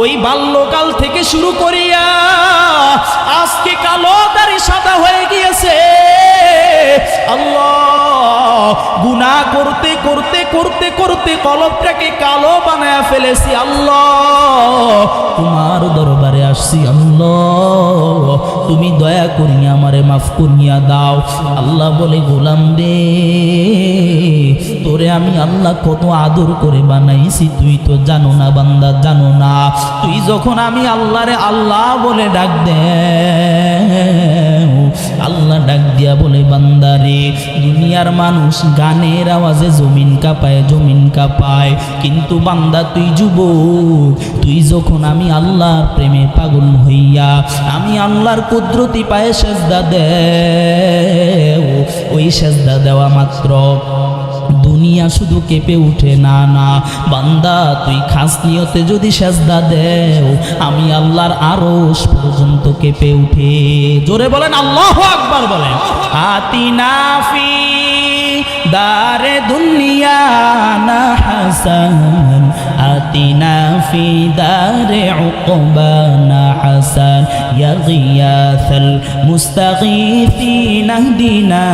ওই বাল্যকাল থেকে শুরু করিয়া আজকে কালো দাড়ি সাদা হয়ে গিয়েছে। আল্লাহ, গুনাহ করতে করতে করতে করতে কলবটাকে কালো বানায়া ফেলেছি। আল্লাহ, তোমার দরবারে আসছি। আল্লাহ, তুমি দয়া করিয়া আমারে মাফ করিয়া দাও। আল্লাহ বলে, গোলাম রে, তোরে আমি আল্লাহ কত আদর করে বানাইছি, তুই তো জানো না বান্দা, জানো না। তুই যখন আমি আল্লাহরে আল্লাহ বলে ডাক দে, আল্লাহ ডাক দিয়া বলে, বান্দারে, দুনিয়ার মানুষ গানের আওয়াজে জমিন কাঁপায়, জমিন কাঁপায়, কিন্তু বান্দা তুই যুবক, তুই যখন আমি আল্লাহর প্রেমে পাগল হইয়া আমি আল্লাহর কুদরতি পায়ে সেজদা দে, ওই সেজদা দেওয়া মাত্র দুনিয়া শুধু কেঁপে উঠে। না না বান্দা, তুই খাস নিয়তে যদি সেজদা দেও, আমি আল্লাহর আরশ পর্যন্ত কেঁপে উঠে। জোরে বলেন আল্লাহু আকবার বলেন। আতিনা ফি দারে দুনিয়া না হাসান, আতিনা ফি দারে উকবা না হাসান, ইয়া গিয়াসাল মুস্তাগীথিন আহদিনা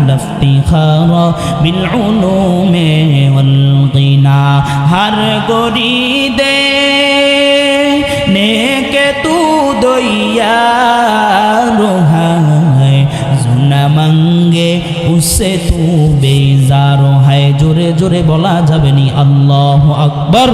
লাফতিখারা বিল উলুমি ওয়াল গিনা। হর গরি দে নেকে তু দইয়া রোহায়, जुना मंगे उससे तू बेजार है। जोरे जोरे बोला जाबे नी, अल्लाहु अकबर।